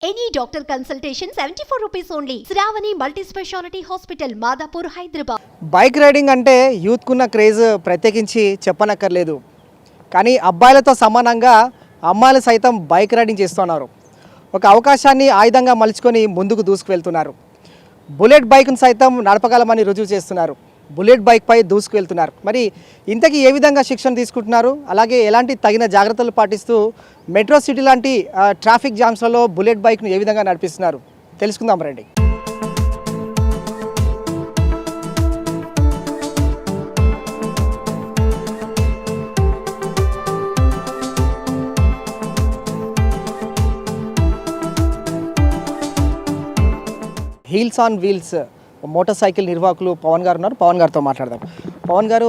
Any doctor consultation 74 rupees only. Shravani Multi-Speciality Hospital, Madhapur, Hyderabad. Bike riding అంటే యూత్కున్న craze ప్రత్యేకించి చెప్పనక్కర్లేదు. కానీ అబ్బాయిలతో సమానంగా అమ్మాయిలు సైతం బైక్ రైడింగ్ చేస్తున్నారు. ఒక అవకాశాన్ని ఆయుధంగా మలుచుకొని ముందుకు దూసుకువెళ్తున్నారు. బుల్లెట్ బైక్ను సైతం నడపగలమని రుజువు చేస్తున్నారు. బుల్లెట్ బైక్పై దూసుకువెళ్తున్నారు. మరి ఇంతకీ ఏ విధంగా శిక్షణ తీసుకుంటున్నారు, అలాగే ఎలాంటి తగిన జాగ్రత్తలు పాటిస్తూ మెట్రో సిటీ లాంటి ట్రాఫిక్ జామ్స్లలో బుల్లెట్ బైక్ను ఏ విధంగా నడిపిస్తున్నారు తెలుసుకుందాం రండి. Heels on wheels motor cycle నిర్వాహకులు పవన్ గారు ఉన్నారు. పవన్ గారితో మాట్లాడదాం. పవన్ గారు,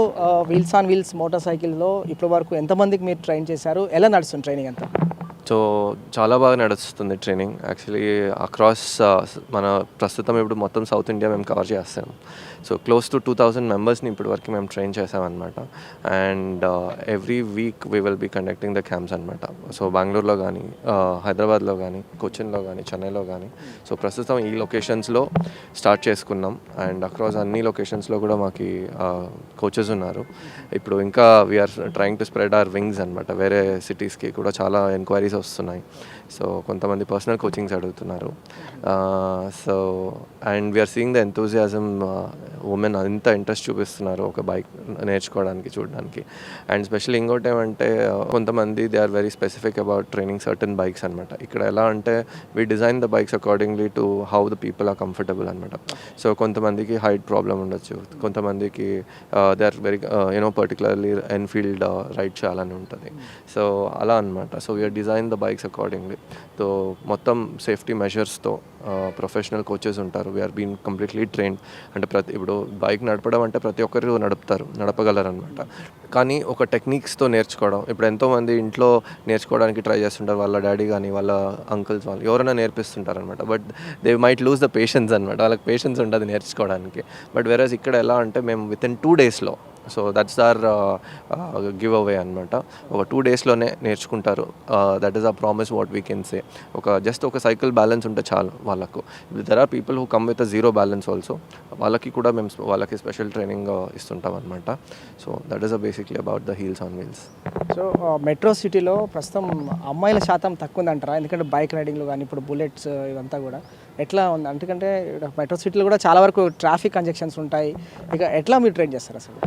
వీల్స్ ఆన్ వీల్స్ మోటార్ సైకిల్లో ఇప్పటి వరకు ఎంతమందికి మీరు ట్రైన్ చేశారు, ఎలా నడుస్తుంది ట్రైనింగ్ అంతా? సో చాలా బాగా నడుస్తుంది ట్రైనింగ్. యాక్చువల్లీ అక్రాస్ మన ప్రస్తుతం ఇప్పుడు మొత్తం సౌత్ ఇండియా మేము కవర్ చేస్తాం. సో క్లోజ్ టు 2000 మెంబర్స్ని ఇప్పటి వరకు మేము ట్రైన్ చేసామన్నమాట. And every week we will be conducting the camps అనమాట. సో బెంగళూరులో కానీ, హైదరాబాద్లో కానీ, కొచ్చిన్లో కానీ, చెన్నైలో కానీ. సో ప్రస్తుతం ఈ లొకేషన్స్లో స్టార్ట్ చేసుకున్నాం. అండ్ అక్రాస్ అన్ని లొకేషన్స్లో కూడా మాకు కోచెస్ ఉన్నారు. ఇప్పుడు ఇంకా we're trying to spread our wings అనమాట. వేరే సిటీస్కి కూడా చాలా ఎంక్వైరీస్ వస్తున్నాయి. సో కొంతమంది పర్సనల్ కోచింగ్స్ అడుగుతున్నారు. So and we're seeing the enthusiasm. Women అంత ఇంట్రెస్ట్ చూపిస్తున్నారు ఒక బైక్ నేర్చుకోవడానికి, చూడడానికి. అండ్ స్పెషల్లీ ఇంకోటి ఏమంటే కొంతమంది they are very specific about training certain bikes అనమాట. ఇక్కడ ఎలా అంటే we design the bikes accordingly to how the people are comfortable అనమాట. సో కొంతమందికి హైట్ ప్రాబ్లం ఉండొచ్చు, కొంతమందికి they are very particularly Enfield ride చేయాలని ఉంటుంది. సో అలా అనమాట. So we're design the bikes accordingly. So మొత్తం సేఫ్టీ మెజర్స్తో ప్రొఫెషనల్ కోచెస్ ఉంటారు. We're been completely trained. అంటే ఇప్పుడు బైక్ నడపడం అంటే ప్రతి ఒక్కరు నడపగలరు అనమాట. కానీ ఒక టెక్నిక్స్తో నేర్చుకోవడం. ఇప్పుడు ఎంతోమంది ఇంట్లో నేర్చుకోవడానికి ట్రై చేస్తుంటారు, వాళ్ళ డాడీ కానీ వాళ్ళ అంకుల్స్ వాళ్ళు ఎవరైనా నేర్పిస్తుంటారు అనమాట. But they might lose the patience అనమాట. వాళ్ళకి పేషెన్స్ ఉంటుంది నేర్చుకోవడానికి. బట్ వేరేస్ ఇక్కడ ఎలా అంటే మేము విత్ ఇన్ 2 daysలో, so that's are give away అనమాట. ఒక 2 daysలోనే నేర్చుకుంటారు. That is a promise what we can say. Just ఒక సైకిల్ బ్యాలెన్స్ ఉంటే చాలు వాళ్ళకు. There are people who come with a zero balance also. వాళ్ళకి కూడా మేము వాళ్ళకి స్పెషల్ ట్రైనింగ్ ఇస్తుంటాం అనమాట. So that is basically about the heels on wheels. So metro సిటీలో ప్రస్తుతం అమ్మాయిల శాతం తక్కువ ఉందంటారా? ఎందుకంటే బైక్ రైడింగ్లో కానీ ఇప్పుడు బుల్లెట్స్ ఇవంతా కూడా ఎట్లా ఉంది? ఎందుకంటే మెట్రో సిటీలో కూడా చాలా వరకు ట్రాఫిక్ కంజెక్షన్స్ ఉంటాయి. ఇక ఎట్లా మీరు ట్రైన్ చేస్తారు అసలు?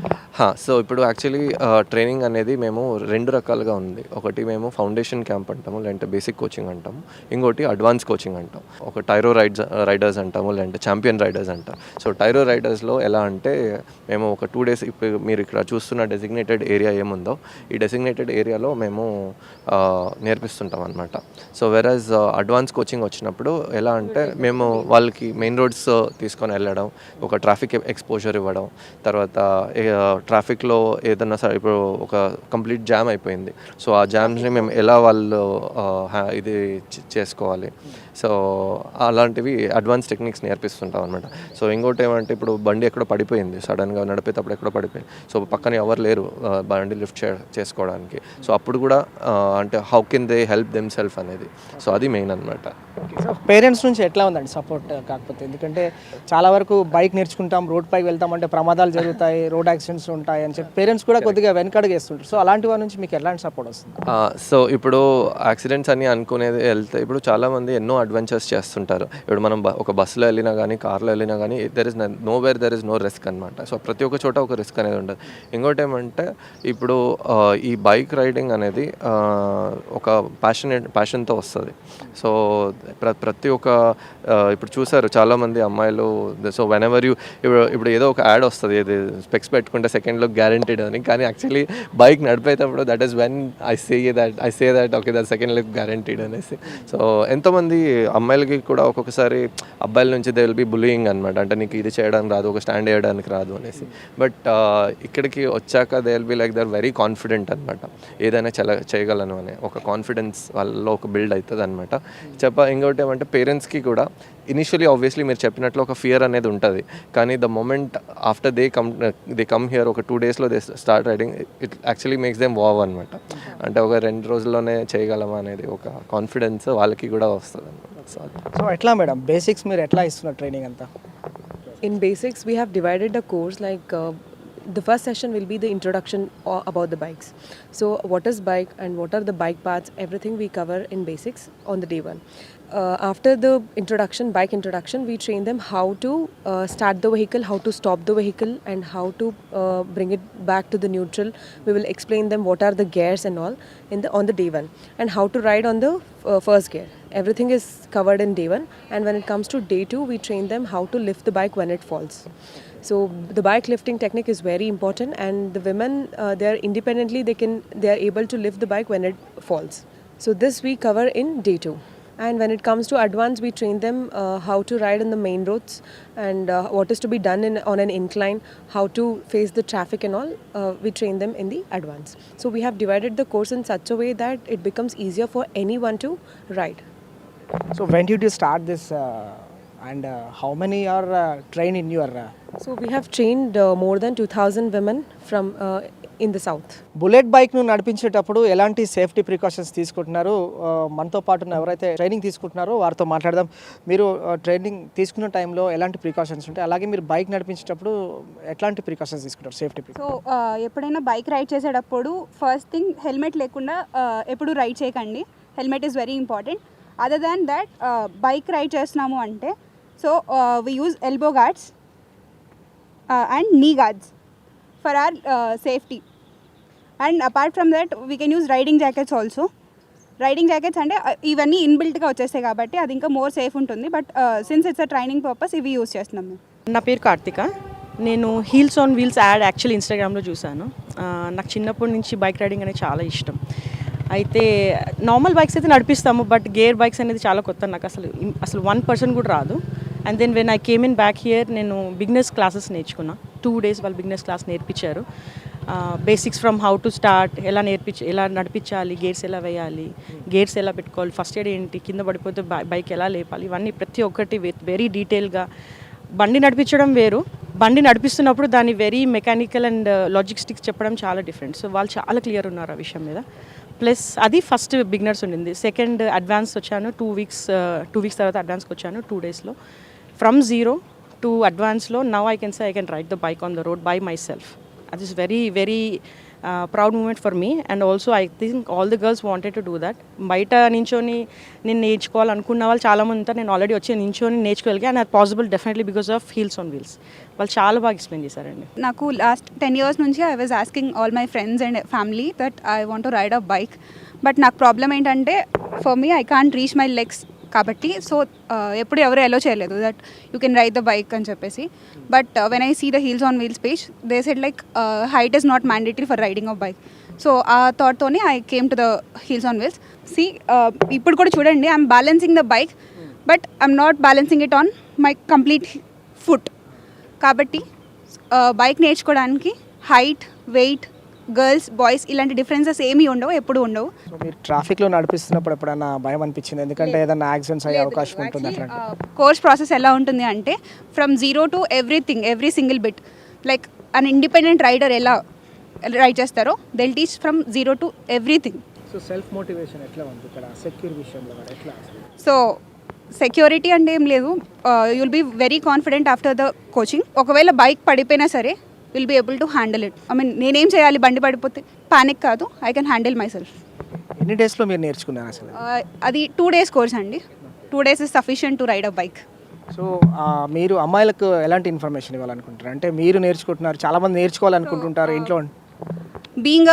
సో ఇప్పుడు యాక్చువల్లీ ట్రైనింగ్ అనేది మేము 2 రకాలుగా ఉంది. ఒకటి మేము ఫౌండేషన్ క్యాంప్ అంటాము, లేదంటే బేసిక్ కోచింగ్ అంటాము. ఇంకోటి అడ్వాన్స్ కోచింగ్ అంటాం. ఒక టైరో రైడర్స్ అంటాము, లేదంటే ఛాంపియన్ రైడర్స్ అంటాం. సో టైరో రైడర్స్లో ఎలా అంటే మేము ఒక 2 days, ఇప్పుడు మీరు ఇక్కడ చూస్తున్న డెసిగ్నేటెడ్ ఏరియా ఏముందో ఈ డెసిగ్నేటెడ్ ఏరియాలో మేము నేర్పిస్తుంటాం అనమాట. సో వెరాజ్ అడ్వాన్స్ కోచింగ్ వచ్చినప్పుడు ఎలా అంటే మేము వాళ్ళకి మెయిన్ రోడ్స్ తీసుకొని వెళ్ళడం, ఒక ట్రాఫిక్ ఎక్స్పోజర్ ఇవ్వడం, తర్వాత ట్రాఫిక్లో ఏదన్నా సరే ఇప్పుడు ఒక కంప్లీట్ జామ్ అయిపోయింది. సో ఆ జామ్స్ని మేము ఎలా వాళ్ళు ఇది చేసుకోవాలి, సో అలాంటివి అడ్వాన్స్ టెక్నిక్స్ నేర్పిస్తుంటాం అనమాట. సో ఇంకోటి ఏమంటే ఇప్పుడు బండి ఎక్కడో పడిపోయింది, సడన్గా నడిపేటప్పుడు ఎక్కడో పడిపోయింది. సో పక్కన ఎవరు లేరు బండి లిఫ్ట్ చేసుకోవడానికి. సో అప్పుడు కూడా అంటే how can they help them self అనేది. సో అది మెయిన్ అనమాట. సో పేరెంట్స్ నుంచి ఎట్లా ఉందండి సపోర్ట్? కాకపోతే ఎందుకంటే చాలా వరకు బైక్ నేర్చుకుంటాం, రోడ్ పైకి వెళ్తామంటే ప్రమాదాలు జరుగుతాయి, రోడ్ యాక్సిడెంట్స్ ఉంటాయి అని చెప్పి పేరెంట్స్ కూడా కొద్దిగా వెనకడుగు వేస్తుంటారు. సో అలాంటి వారి నుంచి మీకు ఎలాంటి సపోర్ట్ వస్తుంది? సో ఇప్పుడు యాక్సిడెంట్స్ అని అనుకునేది వెళ్తే ఇప్పుడు చాలామంది ఎన్నో అడ్వెంచర్స్ చేస్తుంటారు. ఇప్పుడు మనం ఒక బస్సులో వెళ్ళినా కానీ, కార్లో వెళ్ళినా కానీ దెర్ ఇస్ నో రిస్క్ అనమాట. సో ప్రతి ఒక్క చోట ఒక రిస్క్ అనేది ఉంటుంది. ఇంకోటి ఏమంటే ఇప్పుడు ఈ బైక్ రైడింగ్ అనేది ఒక ప్యాషన్తో వస్తుంది. సో ప్రతి ఒక్క ఇప్పుడు చూసారు చాలామంది అమ్మాయిలు. సో వెన్ ఎవర్ యూ ఇప్పుడు ఏదో ఒక యాడ్ వస్తుంది, ఇది స్పెక్స్ పెట్టుకుంటే సెకండ్లో గ్యారంటీడ్ అని. కానీ యాక్చువల్లీ బైక్ నడిపేటప్పుడు that is when I say that okay that second look guaranteed అనేసి. సో ఎంతోమంది అమ్మాయిలకి కూడా ఒక్కొక్కసారి అబ్బాయిల నుంచి దే విల్ బి బులియింగ్ అనమాట. అంటే నీకు ఇది చేయడానికి రాదు, ఒక స్టాండ్ వేయడానికి రాదు అనేసి. బట్ ఇక్కడికి వచ్చాక they will be like they are very confident అనమాట. ఏదైనా చేయగలను అనే ఒక కాన్ఫిడెన్స్ వాళ్ళలో ఒక బిల్డ్ అవుతుంది అనమాట. ఇంకోటి ఏమంటే పేరెంట్స్కి కూడా ఇనిషియలీ ఆబ్వియస్లీ మీరు చెప్పినట్లు ఒక ఫియర్ అనేది ఉంటుంది, కానీ the moment after they come here ఒక 2 డేస్లో they start riding, it actually makes them wow అనమాట. అంటే ఒక 2 రోజుల్లోనే చేయగలమా అనేది ఒక కాన్ఫిడెన్స్ వాళ్ళకి కూడా వస్తుంది అనమాట. సో ఎట్లా మేడం బేసిక్స్ మీరు ఎట్లా ఇస్తున్నారు ట్రైనింగ్ అంతా? In basics, we have divided the course like the first session will be the introduction about the bikes. So, what is bike and what are the bike parts? Everything we cover in basics on the day one. After the bike introduction, we train them how to start the vehicle, how to stop the vehicle, and how to bring it back to the neutral. We will explain them what are the gears and all on the day one, and how to ride on the first gear. Everything is covered in day one, and when it comes to day two, we train them how to lift the bike when it falls. So the bike lifting technique is very important, and the women they are independently they are able to lift the bike when it falls. So this we cover in day two. And when it comes to advance, we train them how to ride on the main roads, and what is to be done on an incline, how to face the traffic and all. We train them in the advance. So we have divided the course in such a way that it becomes easier for anyone to ride. So when did you start this and how many are trained in your So we have trained more than 2,000 women from in the south. Bullet బైక్ను నడిపించేటప్పుడు ఎలాంటి safety precautions తీసుకుంటున్నారు? మనతో పాటు ఎవరైతే training తీసుకుంటున్నారో వారితో మాట్లాడదాం. మీరు ట్రైనింగ్ తీసుకున్న టైంలో ఎలాంటి ప్రికాషన్స్ ఉంటాయి, అలాగే మీరు బైక్ నడిపించేటప్పుడు ఎట్లాంటి ప్రికాషన్స్ తీసుకుంటారు సేఫ్టీ? సో ఎప్పుడైనా బైక్ రైడ్ చేసేటప్పుడు ఫస్ట్ థింగ్ హెల్మెట్ లేకుండా ఎప్పుడు రైడ్ చేయకండి. Helmet is very important. Other than that bike ride చేస్తున్నాము అంటే so we use elbow guards and knee guards for our safety. And apart from that we can use riding jackets also. Riding jackets అంటే ఇవన్నీ ఇన్బిల్ట్గా వచ్చేస్తాయి కాబట్టి అది ఇంకా more safe ఉంటుంది. But since it's a training purpose ఇవి use చేస్తున్నాం మేము. నా పేరు కార్తిక. నేను heels on wheels add actually ఇన్స్టాగ్రామ్లో చూశాను. నాకు చిన్నప్పటి నుంచి బైక్ రైడింగ్ అనేది చాలా ఇష్టం. అయితే నార్మల్ బైక్స్ అయితే నడిపిస్తాము, బట్ గేర్ బైక్స్ అనేది చాలా కొత్త, నాకు అసలు 1% కూడా రాదు. And then when I came in back here నేను బిగినర్స్ క్లాసెస్ నేర్చుకున్నా. 2 days వాళ్ళు బిగినర్స్ క్లాస్ నేర్పించారు. Basics from how to start, ఎలా నడిపించాలి, గేర్స్ ఎలా వేయాలి, గేర్స్ ఎలా పెట్టుకోవాలి, ఫస్ట్ ఎయిడ్ ఏంటి, కింద పడిపోతే బైక్ ఎలా లేపాలి, ఇవన్నీ ప్రతి ఒక్కటి వెరీ డీటెయిల్గా. బండి నడిపించడం వేరు, బండి నడిపిస్తున్నప్పుడు దాన్ని వెరీ మెకానికల్ అండ్ లాజిస్టిక్స్ చెప్పడం చాలా డిఫరెంట్. సో వాళ్ళు చాలా క్లియర్ ఉన్నారు ఆ విషయం మీద. ప్లస్ అది ఫస్ట్ బిగినర్స్ ఉండింది. సెకండ్ అడ్వాన్స్ వచ్చాను 2 weeks తర్వాత అడ్వాన్స్కి వచ్చాను 2 daysలో. ఫ్రమ్ జీరో టు అడ్వాన్స్లో now I can say I can ride the bike on the road by myself. that is very very proud moment for me. And also I think all the girls wanted to do that. బయట నించొని నేను నేర్చుకోవాలనుకున్న వాళ్ళు చాలామంది ఉంటారు. నేను already వచ్చి నించొని నేర్చుకోగలిగా, అండ్ అది possible definitely because of heels on wheels. వాళ్ళు చాలా బాగా ఎక్స్ప్లెయిన్ చేశారండి. నాకు లాస్ట్ 10 years నుంచి I was asking all my friends and family that I want to ride a bike. But నాకు ప్రాబ్లం ఏంటంటే for me I can't reach my legs కాబట్టి so ఎప్పుడు ఎవరు ఎలో చేయలేదు that you can ride the bike అని చెప్పేసి. But when I see the heels on wheels page they said like height is not mandatory for riding of bike. So ఆ థాట్తోనే I came to the heels on wheels. See ఇప్పుడు కూడా చూడండి, I'm balancing the bike but I'm not balancing it on my complete foot. కాబట్టి bike నేర్చుకోవడానికి height, weight, girls, boys ఇలాంటి differences ఏమీ ఉండవు, ఎప్పుడు ఉండవు. సో మీరు ట్రాఫిక్లో నడిపిస్తున్నప్పుడు ఎప్పుడైనా భయం అనిపించింది? ఎందుకంటే ఏదైనా యాక్సిడెంట్స్ అయ్యే అవకాశం ఉంటుంది అట్లాంటి. కోర్స్ ప్రాసెస్ ఎలా ఉంటుంది అంటే from zero to everything, every single bit like an independent rider ఎలా రైడ్ చేస్తారో they'll teach from zero to everything. So self motivation ఎట్లా ఉంది ఇక్కడ సెక్యూర్ విషయంలో ఎట్లా? సో సెక్యూరిటీ అంటే ఏం లేదు, you'll be very confident after the coaching. ఒకవేళ బైక్ పడిపోయినా సరే will be able to handle it. I mean నేనేం చేయాలి, బండి పడిపోతే పానిక్ కాదు, I can handle myself. ఎన్ని డేస్లో మీరు నేర్చుకున్నారు అసలు? అది 2 days కోర్స్ అండి. 2 days is sufficient to ride a bike. So మీరు అమ్మాయిలకు ఎలాంటి ఇన్ఫర్మేషన్ ఇవ్వాలనుకుంటారు? అంటే మీరు నేర్చుకుంటున్నారు, చాలామంది నేర్చుకోవాలనుకుంటుంటారు ఇంట్లో. Being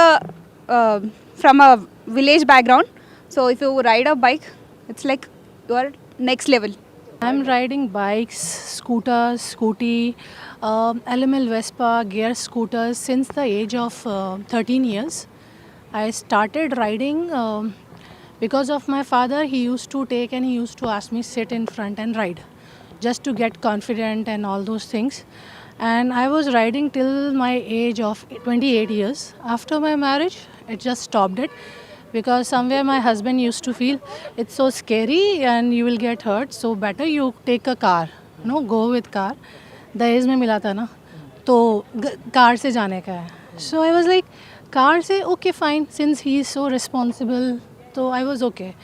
from a village background, so if you ride a bike it's like you are next level. I'm riding bikes, scooters, scooty, LML Vespa, gear scooters since the age of 13 years. I started riding because of my father. He used to take and he used to ask me sit in front and ride just to get confident and all those things. And I was riding till my age of 28 years. After my marriage, it just stopped it because somewhere my husband used to feel it's so scary and you will get hurt, so better you take a car, go with car. दहेज में मिला था ना, तो car से जाने का है. So I was like, car से okay fine, since he is so responsible, so I was okay.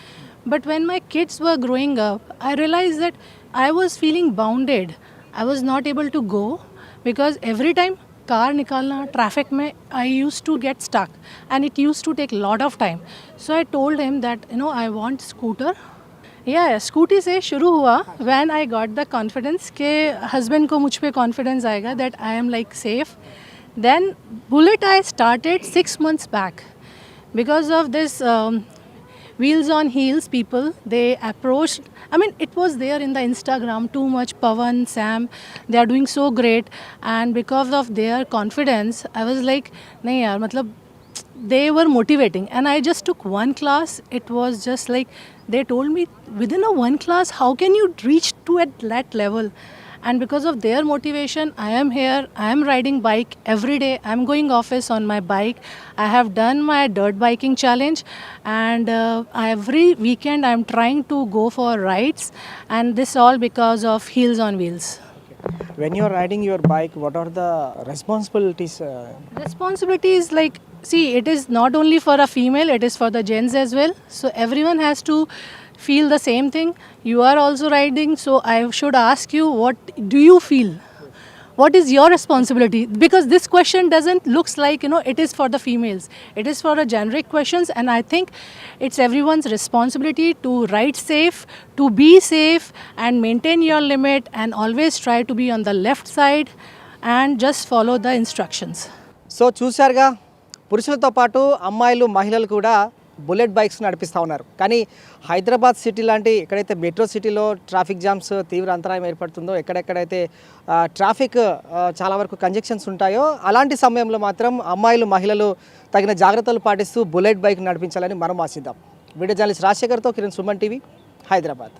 But when my kids were growing up, I realized that I was feeling bounded. I was not able to go because every time car निकालना traffic में I used to get stuck and it used to take lot of time. So I told him that I want scooter. या scooty से शुरू हुआ. When I got the confidence के husband को मुझ पे कॉन्फिडेंस आएगा that I am like safe, then bullet I started 6 months back because of this wheels on heels people. They approached, I mean it was there in the Instagram too much. Pawan, Sam, they are doing so great, and because of their confidence I was like nahi yaar, matlab they were motivating, and I just took one class. It was just like they told me within a one class how can you reach to at that level, and because of their motivation I am here. I am riding bike every day. I am going office on my bike. I have done my dirt biking challenge, and every weekend I am trying to go for rides, and this all because of Heels on Wheels. When you are riding your bike, what are the responsibilities? Responsibilities, like, see, it is not only for a female, it is for the gents as well. So everyone has to feel the same thing. You are also riding, so I should ask you, what do you feel? What is your responsibility? Because this question doesn't looks like it is for the females. It is for a generic questions, and I think it's everyone's responsibility to ride safe, to be safe, and maintain your limit, and always try to be on the left side and just follow the instructions. So చూశారుగా, పురుషులతో పాటు అమ్మాయిలు మహిళలు కూడా bullet bikes నడిపిస్తూ ఉన్నారు. కానీ Hyderabad city లాంటి ఎక్కడైతే మెట్రో సిటీలో ట్రాఫిక్ జామ్స్ తీవ్ర అంతరాయం ఏర్పడుతుందో, ఎక్కడెక్కడైతే ట్రాఫిక్ చాలా వరకు కంజెక్షన్స్ ఉంటాయో, అలాంటి సమయంలో మాత్రం అమ్మాయిలు మహిళలు తగిన జాగ్రత్తలు పాటిస్తూ బుల్లెట్ బైక్ నడిపించాలని మనం ఆశిద్దాం. వీడియో జర్నలిస్ట్ రాజశేఖర్తో కిరణ్, సుమన్ టీవీ, హైదరాబాద్.